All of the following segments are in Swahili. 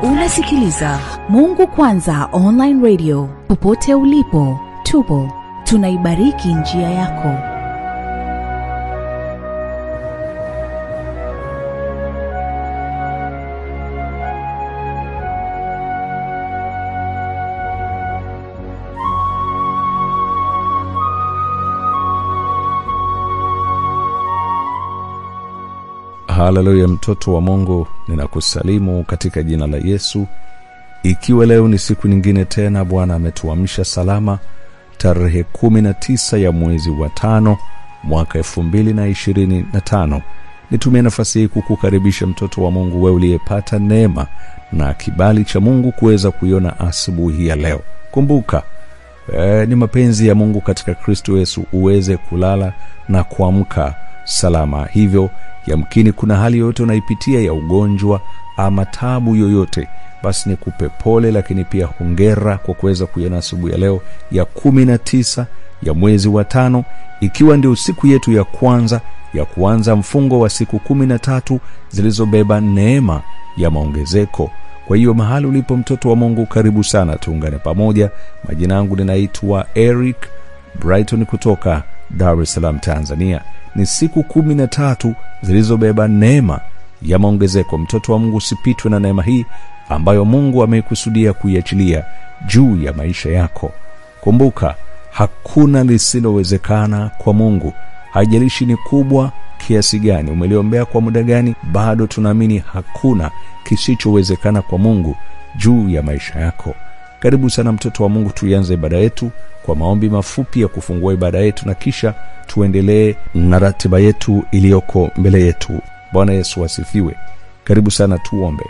Unasikiliza Mungu Kwanza Online Radio. Popote ulipo, tupo tunaibariki njia yako. Haleluya, mtoto wa Mungu, ninakusalimu katika jina la Yesu. Ikiwa leo ni siku nyingine tena Bwana ametuamsha salama, tarehe 19 ya mwezi wa 5 mwaka 2025. Nitumie nafasi hii kukukaribisha mtoto wa Mungu, wewe uliyepata neema na kibali cha Mungu kuweza kuiona asubuhi ya leo. Kumbuka ni mapenzi ya Mungu katika Kristo Yesu uweze kulala na kuamka salama. Hivyo yamkini kuna hali yoyote unaipitia ya ugonjwa ama taabu yoyote, basi nikupe pole, lakini pia hongera kwa kuweza kuiona asubuhi ya leo ya 19 ya mwezi wa 5, ikiwa ndio siku yetu ya kwanza ya kuanza mfungo wa siku 13 zilizobeba neema ya maongezeko. Kwa hiyo mahali ulipo mtoto wa Mungu, karibu sana, tuungane pamoja. Majina yangu ninaitwa Eric Brighton kutoka Dar es Salaam, Tanzania. Ni siku 13 zilizobeba neema ya maongezeko. Mtoto wa Mungu, usipitwe na neema hii ambayo Mungu amekusudia kuiachilia juu ya maisha yako. Kumbuka, hakuna lisilowezekana kwa Mungu. Haijalishi ni kubwa kiasi gani, umeliombea kwa muda gani, bado tunaamini hakuna kisichowezekana kwa Mungu juu ya maisha yako. Karibu sana mtoto wa Mungu, tuianze ibada yetu kwa maombi mafupi ya kufungua ibada yetu, na kisha tuendelee na ratiba yetu iliyoko mbele yetu. Bwana Yesu asifiwe. Karibu sana, tuombe.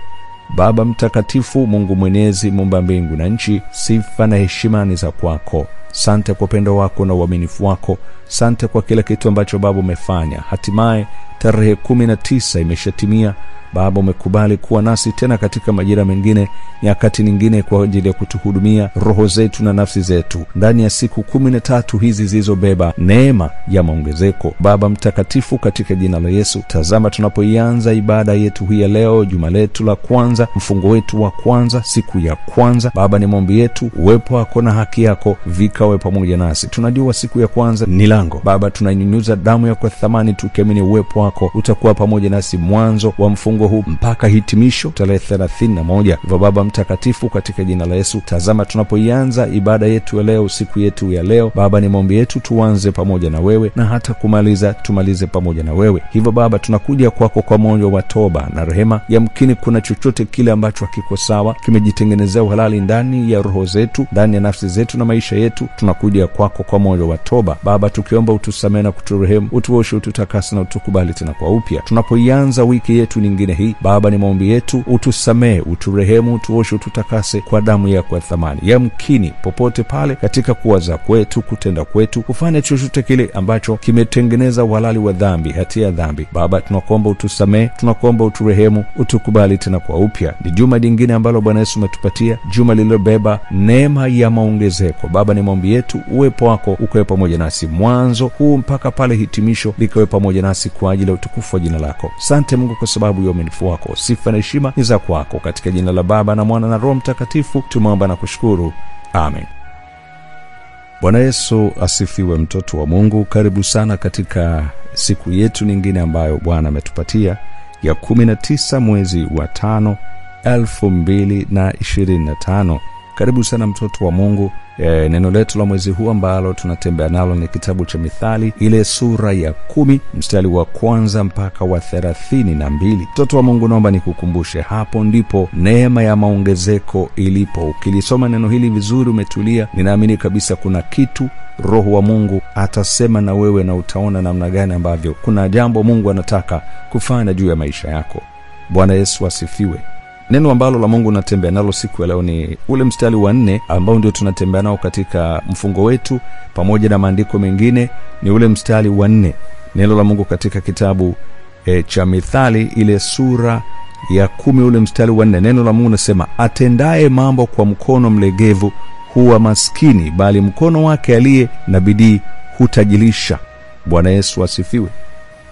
Baba mtakatifu, Mungu mwenyezi, muumba mbingu na nchi, sifa na heshima ni za kwako. Asante kwa upendo wako na uaminifu wako. Asante kwa kila kitu ambacho Baba umefanya. Hatimaye tarehe 19 imeshatimia. Baba, umekubali kuwa nasi tena katika majira mengine, nyakati nyingine, kwa ajili ya kutuhudumia roho zetu na nafsi zetu ndani ya siku 13 hizi zilizobeba neema ya maongezeko. Baba mtakatifu, katika jina la Yesu, tazama tunapoianza ibada yetu hii ya leo, juma letu la kwanza, mfungo wetu wa kwanza, siku ya kwanza. Baba, ni maombi yetu uwepo wako na haki yako vikawe pamoja nasi. Tunajua siku ya kwanza ni lango. Baba, tunanyunyuza damu yako ya thamani, tukiamini uwepo wako utakuwa pamoja nasi mwanzo wa mfungo huu mpaka hitimisho tarehe 31. Hivyo Baba mtakatifu, katika jina la Yesu, tazama tunapoianza ibada yetu ya leo, siku yetu ya leo. Baba, ni maombi yetu tuanze pamoja na wewe, na hata kumaliza tumalize pamoja na wewe. Hivyo Baba, tunakuja kwako kwa moyo wa toba na rehema. Yamkini kuna chochote kile ambacho hakiko sawa, kimejitengenezea uhalali ndani ya roho zetu, ndani ya nafsi zetu na maisha yetu. Tunakuja kwako kwa moyo wa toba Baba, tukiomba utusamehe na kuturehemu, utuoshe, ututakase na utukubali tena kwa upya. Tunapoianza wiki yetu nyingine hii Baba, ni maombi yetu utusamehe, uturehemu, utuoshe, ututakase kwa damu yako ya thamani. Yamkini popote pale katika kuwaza kwetu, kutenda kwetu, kufanya chochote kile ambacho kimetengeneza uhalali wa dhambi, hatia ya dhambi, Baba tunakuomba utusamehe, tunakuomba uturehemu, utukubali tena kwa upya. Ni juma lingine ambalo Bwana Yesu umetupatia, juma lililobeba neema ya maongezeko. Baba, ni maombi yetu uwepo wako ukawe pamoja nasi mwanzo huu mpaka pale hitimisho likawe pamoja nasi kwa ajili ya utukufu wa jina lako. Asante Mungu kwa sababu ya uaminifu wako. Sifa na heshima ni za kwako, katika jina la Baba na Mwana na Roho Mtakatifu tumeomba na kushukuru, amen. Bwana Yesu asifiwe. Mtoto wa Mungu, karibu sana katika siku yetu nyingine ambayo Bwana ametupatia ya 19 mwezi wa 5 2025. Karibu sana mtoto wa Mungu. Neno letu la mwezi huu ambalo tunatembea nalo ni kitabu cha Mithali, ile sura ya 10 mstari wa 1 mpaka wa 32. Mtoto wa Mungu, naomba nikukumbushe, hapo ndipo neema ya maongezeko ilipo. Ukilisoma neno hili vizuri, umetulia, ninaamini kabisa kuna kitu Roho wa Mungu atasema na wewe, na utaona namna gani ambavyo kuna jambo Mungu anataka kufanya juu ya maisha yako. Bwana Yesu asifiwe. Neno ambalo la Mungu natembea nalo siku ya leo ni ule mstari wa 4 ambao ndio tunatembea nao katika mfungo wetu, pamoja na maandiko mengine. Ni ule mstari wa 4, neno la Mungu katika kitabu cha Mithali, ile sura ya 10, ule mstari wa 4. Neno la Mungu nasema, atendaye mambo kwa mkono mlegevu huwa maskini, bali mkono wake aliye na bidii hutajilisha. Bwana Yesu asifiwe.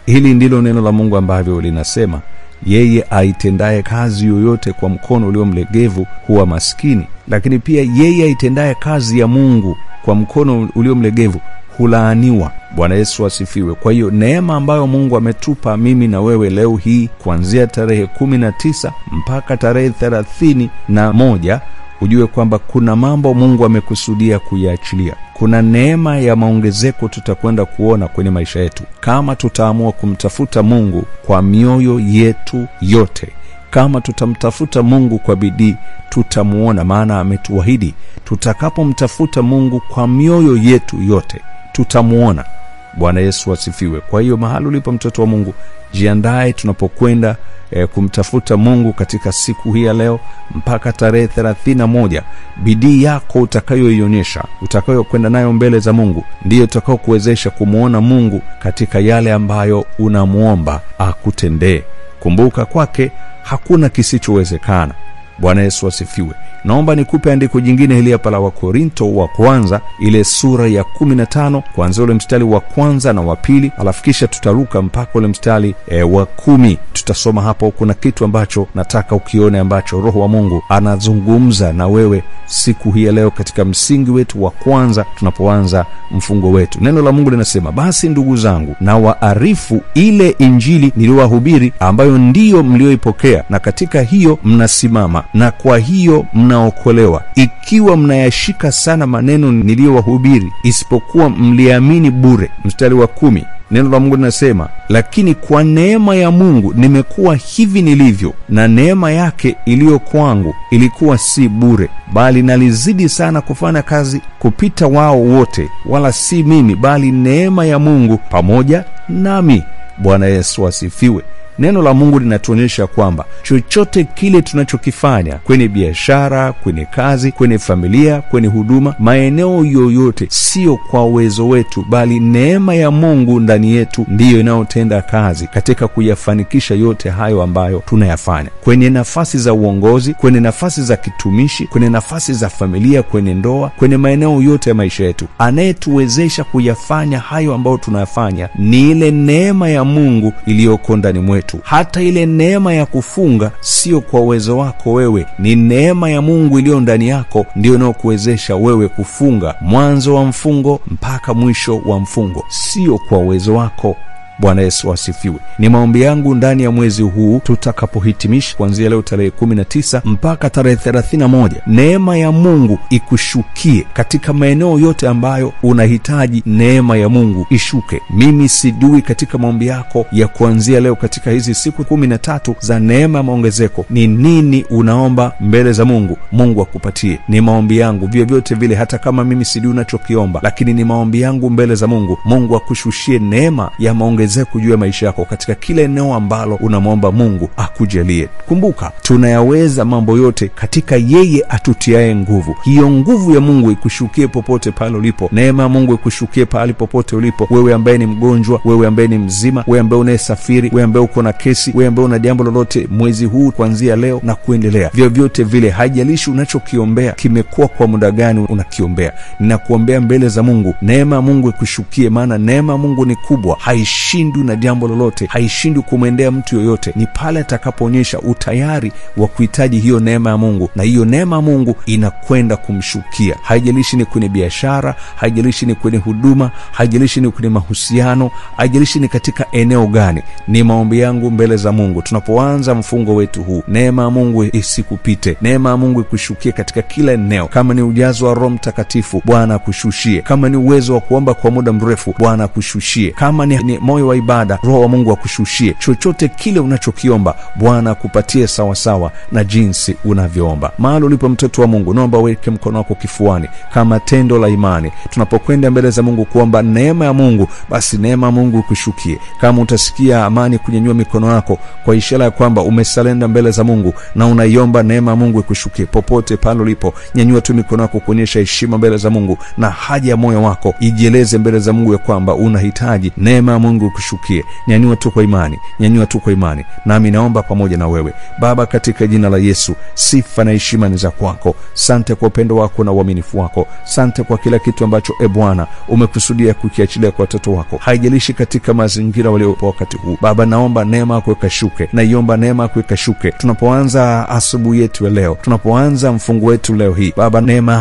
Hili ndilo neno la Mungu ambavyo linasema yeye aitendaye kazi yoyote kwa mkono uliomlegevu huwa maskini, lakini pia yeye aitendaye kazi ya Mungu kwa mkono uliomlegevu hulaaniwa. Bwana Yesu asifiwe. Kwa hiyo neema ambayo Mungu ametupa mimi na wewe leo hii, kuanzia tarehe 19 mpaka tarehe 31, ujue kwamba kuna mambo Mungu amekusudia kuyaachilia. Kuna neema ya maongezeko tutakwenda kuona kwenye maisha yetu kama tutaamua kumtafuta Mungu kwa mioyo yetu yote. Kama tutamtafuta Mungu kwa bidii, tutamuona, maana ametuahidi tutakapomtafuta Mungu kwa mioyo yetu yote tutamuona. Bwana Yesu asifiwe. Kwa hiyo mahali ulipo mtoto wa Mungu, jiandae tunapokwenda kumtafuta Mungu katika siku hii ya leo mpaka tarehe 31. Bidii yako utakayoionyesha, utakayokwenda nayo mbele za Mungu, ndiyo utakao kuwezesha kumuona Mungu katika yale ambayo unamuomba akutendee. Kumbuka, kwake hakuna kisichowezekana. Bwana Yesu asifiwe. Naomba nikupe andiko jingine hili hapa la Wakorinto wa kwanza, ile sura ya 15, kuanzia ule mstari wa kwanza na wa pili, alafu kisha tutaruka mpaka ule mstari wa 10. Tutasoma hapo. Kuna kitu ambacho nataka ukione, ambacho Roho wa Mungu anazungumza na wewe siku hii ya leo katika msingi wetu wa kwanza tunapoanza mfungo wetu. Neno la Mungu linasema, basi ndugu zangu, na waarifu ile injili niliyowahubiri, ambayo ndiyo mlioipokea, na katika hiyo mnasimama, na kwa hiyo mnaokolewa, ikiwa mnayashika sana maneno niliyowahubiri, isipokuwa mliamini bure. Mstari wa 10, neno la Mungu linasema, lakini kwa neema ya Mungu nimekuwa hivi nilivyo, na neema yake iliyo kwangu ilikuwa si bure, bali nalizidi sana kufanya kazi kupita wao wote, wala si mimi, bali neema ya Mungu pamoja nami. Bwana Yesu asifiwe. Neno la Mungu linatuonyesha kwamba chochote kile tunachokifanya, kwenye biashara, kwenye kazi, kwenye familia, kwenye huduma, maeneo yoyote, sio kwa uwezo wetu, bali neema ya Mungu ndani yetu ndiyo inayotenda kazi katika kuyafanikisha yote hayo ambayo tunayafanya. Kwenye nafasi za uongozi, kwenye nafasi za kitumishi, kwenye nafasi za familia, kwenye ndoa, kwenye maeneo yote ya maisha yetu, anayetuwezesha kuyafanya hayo ambayo tunayafanya ni ile neema ya Mungu iliyoko ndani mwetu. Hata ile neema ya kufunga sio kwa uwezo wako wewe, ni neema ya Mungu iliyo ndani yako ndio inayokuwezesha wewe kufunga mwanzo wa mfungo mpaka mwisho wa mfungo, sio kwa uwezo wako. Bwana Yesu asifiwe. Ni maombi yangu ndani ya mwezi huu tutakapohitimisha kuanzia leo tarehe 19 mpaka tarehe 31, neema ya Mungu ikushukie katika maeneo yote ambayo unahitaji neema ya Mungu ishuke. Mimi sijui katika maombi yako ya kuanzia leo katika hizi siku 13 za neema ya maongezeko ni nini unaomba mbele za Mungu, Mungu akupatie. Ni maombi yangu vyovyote vile, hata kama mimi sijui unachokiomba, lakini ni maombi yangu mbele za Mungu, Mungu akushushie neema ya maongezeko juu ya maisha yako katika kila eneo ambalo unamwomba Mungu akujalie. Kumbuka, tunayaweza mambo yote katika yeye atutiaye nguvu. Hiyo nguvu ya Mungu ikushukie popote pale ulipo. Neema ya Mungu ikushukie pale popote ulipo. Wewe ambaye ni mgonjwa, wewe ambaye ni mzima, wewe ambaye unayesafiri, wewe ambaye uko na kesi, wewe ambaye una jambo lolote mwezi huu kuanzia leo na kuendelea, vyovyote vile, haijalishi unachokiombea kimekuwa kwa muda gani unakiombea, ninakuombea mbele za Mungu, neema ya Mungu ikushukie, maana neema ya Mungu ni kubwa, haishindwi na jambo lolote, haishindwi kumwendea mtu yoyote. Ni pale atakapoonyesha utayari wa kuhitaji hiyo neema ya Mungu, na hiyo neema ya Mungu inakwenda kumshukia. Haijalishi ni kwenye biashara, haijalishi ni kwenye huduma, haijalishi ni kwenye mahusiano, haijalishi ni katika eneo gani. Ni maombi yangu mbele za Mungu tunapoanza mfungo wetu huu, neema ya Mungu isikupite, neema ya Mungu ikushukie katika kila eneo. Kama ni ujazo wa Roho Mtakatifu, Bwana akushushie. Kama ni uwezo wa kuomba kwa muda mrefu, Bwana akushushie. Kama ni moyo wa ibada, Roho wa Mungu akushushie. Chochote kile unachokiomba, Bwana akupatie sawa sawa na jinsi unavyoomba. Mahali ulipo mtoto wa Mungu, naomba weke mkono wako kifuani kama tendo la imani. Tunapokwenda mbele za Mungu kuomba neema ya Mungu, basi neema ya Mungu ikushukie. Kama utasikia amani kunyanyua mikono yako kwa ishara ya kwamba umesalenda mbele za Mungu na unaiomba neema ya Mungu ikushukie, popote pale ulipo, nyanyua tu mikono yako kuonyesha heshima mbele za Mungu na haja ya moyo wako. Ijieleze mbele za Mungu ya kwamba unahitaji neema ya Mungu ikushukie. Nyanyua tu kwa imani, nyanyua tu kwa imani, nami naomba pamoja na wewe. Baba, katika jina la Yesu, sifa na heshima ni za kwako. Asante kwa upendo wako na uaminifu wako. Asante kwa kila kitu ambacho Bwana umekusudia kukiachilia kwa watoto wako, haijalishi katika mazingira waliopo wakati huu. Baba, naomba neema yako ikashuke, naiomba neema yako ikashuke tunapoanza asubuhi yetu ya leo, tunapoanza mfungo wetu leo hii. Baba, neema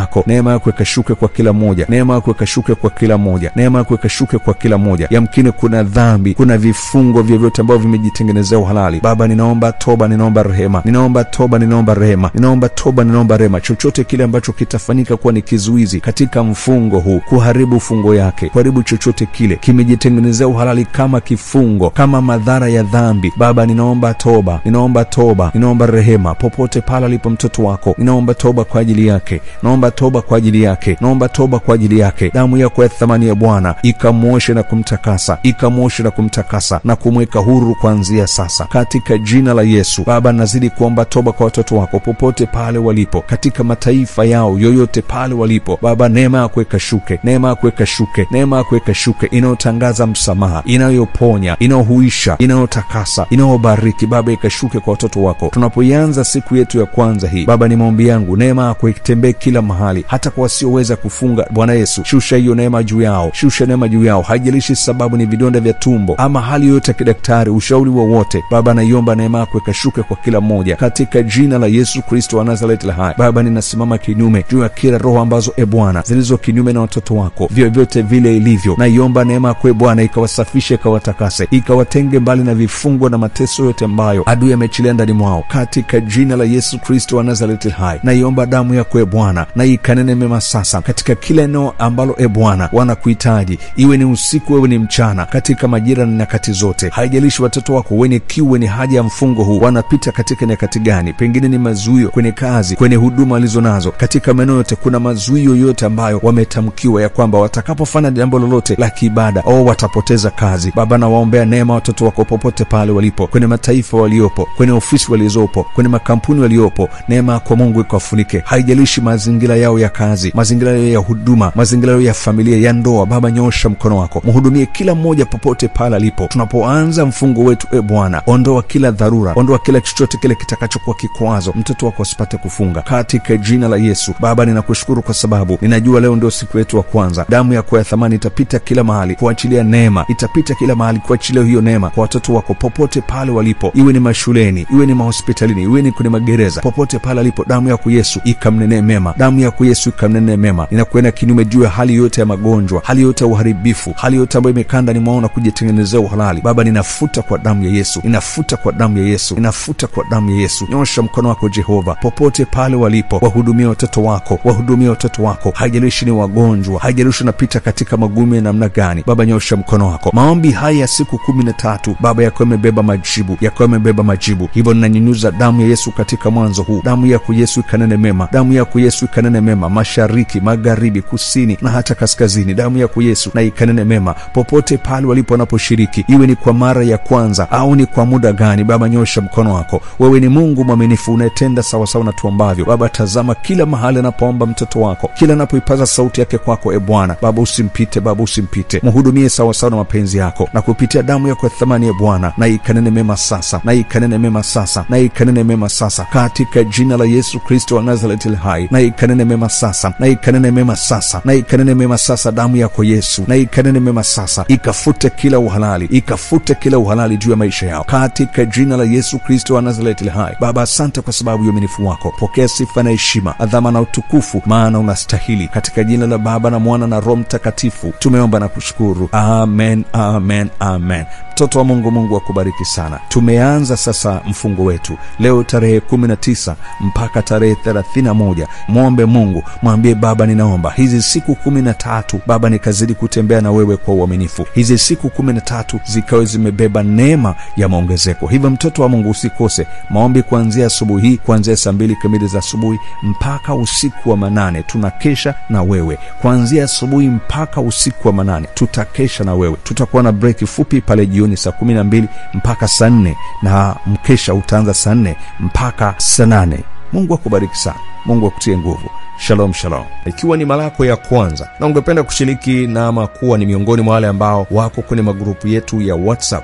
yako ikashuke kwa kila mmoja, neema yako ikashuke kwa kila mmoja, neema yako ikashuke kwa kila mmoja. Yamkini kuna dhambi, kuna vifungo vyovyote ambavyo vimejitengenezea uhalali. Baba, ninaomba toba, ninaomba rehema, ninaomba toba, ninaomba rehema, ninaomba toba, ninaomba rehema. Chochote kile ambacho kitafanyika kuwa ni kizuizi katika mfungo huu, kuharibu fungo yake, kuharibu chochote kile kimejitengenezea uhalali kama kifungo, kama madhara ya dhambi, Baba, ninaomba toba, ninaomba toba, ninaomba rehema. Popote pale alipo mtoto wako, ninaomba toba kwa ajili yake, naomba toba kwa ajili yake, naomba toba kwa ajili yake. Damu yako ya thamani ya Bwana ikamwoshe na kumtakasa, ikamwoshe na kumtakasa na kumweka huru kuanzia sasa, katika jina la Yesu. Baba, nazidi kuomba toba kwa watoto wako popote pale walipo, katika mataifa yao yoyote pale walipo. Baba, neema yako ikashuke, neema yako ikashuke, neema yako ikashuke, inayotangaza msamaha, inayoponya, inayohuisha, inayotakasa, inayobariki. Baba, ikashuke kwa watoto wako tunapoianza siku yetu ya kwanza hii. Baba, ni maombi yangu, neema yako itembee kila mahali, hata kwa wasioweza kufunga. Bwana Yesu, shusha hiyo neema juu yao, shusha neema juu yao, haijalishi sababu ni vidonda vya tumbo ama hali yoyote ya kidaktari, ushauri wowote. Baba, naiomba neema yako ikashuke kwa kila mmoja, katika jina la Yesu Kristo wa Nazareti hai. Baba, ninasimama kinyume juu ya kila roho ambazo Bwana zilizo kinyume na watoto wako, vyovyote vile ilivyo. Naiomba neema yako Bwana ikawasafishe, ikawatakase, ikawatenge mbali na vifungo na mateso yote ambayo adui amechilia ndani mwao, katika jina la Yesu Kristo wa Nazareti hai. Naiomba damu yako Bwana na ikanene mema sasa katika kila eneo ambalo Bwana wanakuhitaji, iwe ni usiku, iwe ni mchana, katika majira na nyakati zote. Haijalishi watoto wako wenye kiu, wenye haja ya mfungo huu wanapita katika nyakati gani, pengine ni mazuio kwenye kazi, kwenye huduma walizo nazo, katika maeneo yote kuna mazuio yote ambayo wametamkiwa ya kwamba watakapofanya jambo lolote la kiibada au watapoteza kazi. Baba, na waombea neema watoto wako popote pale walipo, kwenye mataifa waliopo, kwenye ofisi walizopo, kwenye makampuni waliopo. Neema yako Mungu ikawafunike, haijalishi mazingira yao ya kazi, mazingira yao ya huduma, mazingira yao ya familia, ya ndoa. Baba, nyosha mkono wako, mhudumie kila mmoja popote pale alipo. Tunapoanza mfungo wetu Bwana, ondoa kila dharura, ondoa kila chochote kile kitakachokuwa kikwazo mtoto wako asipate kufunga, katika jina la Yesu. Baba, ninakushukuru kwa sababu ninajua leo ndio siku yetu ya kwanza. Damu yako ya thamani itapita kila mahali kuachilia neema, itapita kila mahali kuachilia hiyo neema kwa watoto wako popote pale walipo, iwe ni mashuleni, iwe ni mahospitalini, iwe ni kwenye magereza, popote pale alipo. Damu yako Yesu ikamnenee mema, damu yako Yesu ikamnenee mema. Ninakwenda kinyume juu ya hali yote ya magonjwa, hali yote ya uharibifu, hali yote ambayo imekanda ni mwaona kujitengenezea uhalali. Baba, ninafuta kwa damu ya Yesu, ninafuta kwa damu ya Yesu, ninafuta kwa damu ya Yesu. Nyosha mkono wako Jehova, popote pale walipo, wahudumie watoto wako, wahudumie watoto wako, haijalishi ni wagonjwa, haijalishi unapita katika magumu ya namna gani. Baba, nyosha mkono wako. Maombi haya ya siku 13 Baba yako yamebeba majibu, yako yamebeba majibu. Hivyo ninanyunyuza damu ya Yesu katika mwanzo huu. Damu yako Yesu ikanene mema, damu yako Yesu ikanene mema, mashariki, magharibi, kusini na hata kaskazini. Damu yako Yesu na ikanene mema popote pale walipo wanaposhiriki, iwe ni kwa mara ya kwanza au ni kwa muda gani. Baba, nyosha mkono wako. Wewe ni Mungu mwaminifu, unayetenda sawa sawa na tuombavyo. Baba, tazama kila mahali anapoomba mtoto wako, kila anapoipaza sauti yake kwako Bwana. Baba, usimpite, Baba, usimpite, mhudumie sawa sawa na mapenzi yako, na kupitia damu yako ya thamani Bwana, na ikanene mema sasa, na ikanene mema sasa, na ikanene mema sasa, katika jina la Yesu Kristo wa Nazareti hai. Na ikanene mema sasa, na ikanene mema sasa, na ikanene mema sasa. Damu yako Yesu na ikanene mema sasa, ikafute kila uhalali, ikafute kila uhalali juu ya maisha yao, katika jina la Yesu Kristo wa Nazareti hai. Baba, asante kwa sababu ya uaminifu wako. Pokea sifa na heshima, adhama na utukufu, maana unastahili. Katika jina la Baba na Mwana na Roho Mtakatifu tumeomba na kushukuru, amen, amen, amen. Mtoto wa Mungu, Mungu akubariki sana. Tumeanza sasa mfungo wetu leo tarehe 19 mpaka tarehe 31. Muombe Mungu, mwambie Baba, ninaomba hizi siku 13 Baba nikazidi kutembea na wewe kwa uaminifu. Hizi siku 13 zikawe zimebeba neema ya maongezeko. Hivyo mtoto wa Mungu, usikose maombi kuanzia asubuhi hii, kuanzia saa 2 kamili za asubuhi mpaka usiku wa manane. Tunakesha na wewe kuanzia asubuhi mpaka usiku wa manane, tutakesha na wewe. Tutakuwa na break fupi pale jioni saa 12 mpaka saa 4, na mkesha utaanza saa 4 mpaka saa 8. Mungu akubariki sana. Mungu akutie nguvu. Shalom shalom. Ikiwa ni mara yako ya kwanza na ungependa kushiriki na ama kuwa ni miongoni mwa wale ambao wako kwenye magrupu yetu ya WhatsApp,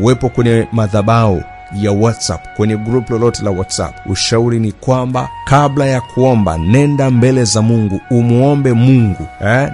uwepo kwenye madhabahu ya WhatsApp, kwenye group lolote la WhatsApp, ushauri ni kwamba kabla ya kuomba, nenda mbele za Mungu, umuombe Mungu.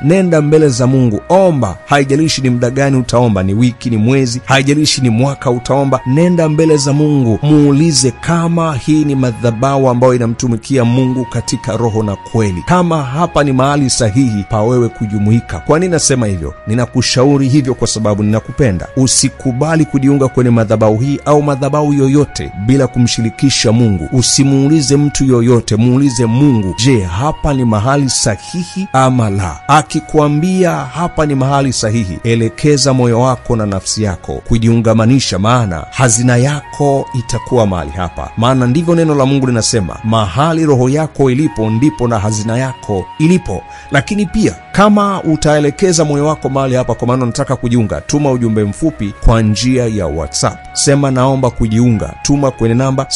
Nenda mbele za Mungu, omba. Haijalishi ni muda gani utaomba, ni wiki, ni mwezi, haijalishi ni mwaka utaomba. Nenda mbele za Mungu, muulize kama hii ni madhabahu ambayo inamtumikia Mungu katika roho na kweli, kama hapa ni mahali sahihi pa wewe kujumuika. Kwa nini nasema hivyo? Ninakushauri hivyo kwa sababu ninakupenda. Usikubali kujiunga kwenye madhabahu hii au madhabahu yoyote bila kumshirikisha Mungu. Usimuulize mtu yoyote, muulize Mungu, je, hapa ni mahali sahihi ama la? Akikwambia hapa ni mahali sahihi, elekeza moyo wako na nafsi yako kujiungamanisha, maana hazina yako itakuwa mahali hapa. Maana ndivyo neno la Mungu linasema, mahali roho yako ilipo ndipo na hazina yako ilipo. Lakini pia kama utaelekeza moyo wako mahali hapa, kwa maana unataka kujiunga, tuma ujumbe mfupi kwa njia ya WhatsApp. Sema naomba kujiunga. Tuma kwenye namba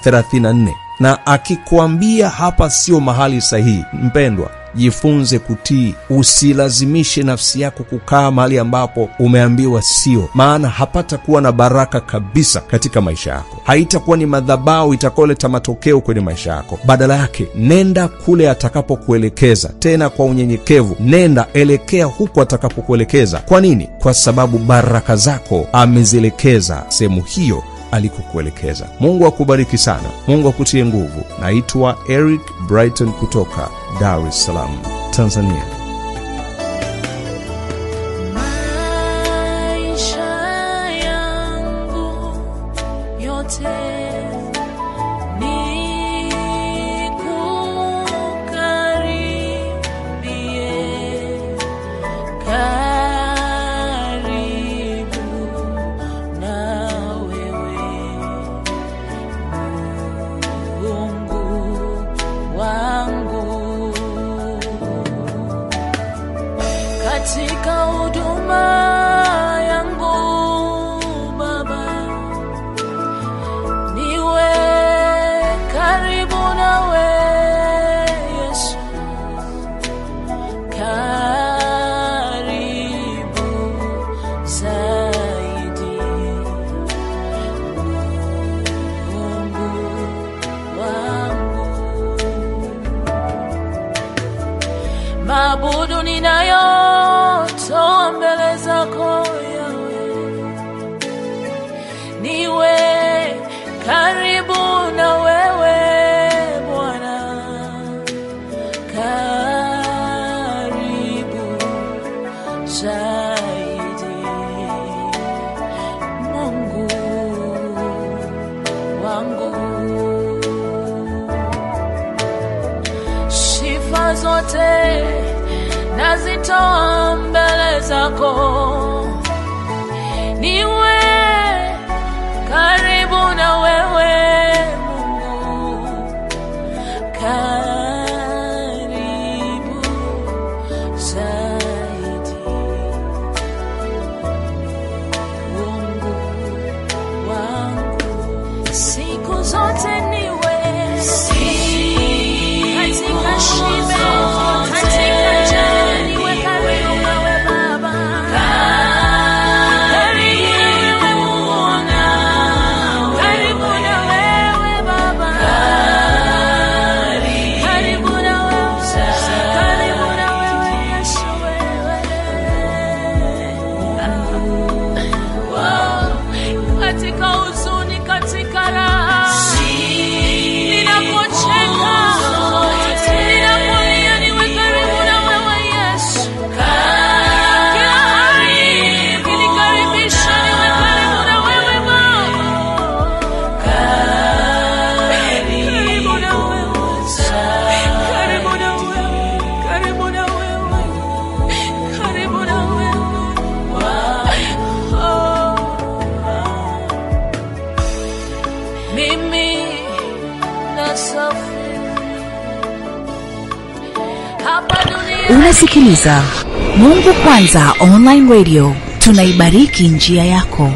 0683095434. Na akikuambia hapa sio mahali sahihi, mpendwa, jifunze kutii. Usilazimishe nafsi yako kukaa mahali ambapo umeambiwa sio, maana hapata kuwa na baraka kabisa katika maisha yako. Haitakuwa ni madhabahu itakayoleta matokeo kwenye maisha yako. Badala yake, nenda kule atakapokuelekeza, tena kwa unyenyekevu. Nenda, elekea huko atakapokuelekeza. Kwa nini? Kwa sababu baraka zako amezielekeza sehemu hiyo alikokuelekeza. Mungu akubariki sana. Mungu akutie nguvu. Naitwa Eric Brighton kutoka Dar es Salaam, Tanzania. Maisha yangu yote ni kukaribie, karibu na wewe Mungu wangu. Katika huduma yangu Baba, niwe karibu nawe Yesu, karibu zaidi Mungu wangu. Mabudu ninayotoa mbele zako Yawe, niwe karibu na wewe Bwana, karibu zaidi Mungu wangu. Sifa zote nazitoa mbele zako, niwe karibu na wewe Mungu, karibu zaidi Mungu wangu. Siku zote niwe katika shibe, katika njaa, niwe karibu nawe Baba, karibu na wewe Baba, karibu na wewe Yesu, wewe katika huzuni, katika raha, ninapocheka, ninapolia, niwe karibu na wewe Yesu. Kila hali ukinikaribisha, niwe karibu na wewe Baba, karibu na wewe, karibu na wewe, karibu na wewe, karibu na wewe. Mimi nasafiri hapa duniani. Unasikiliza Mungu Kwanza Online Radio. Tunaibariki njia yako.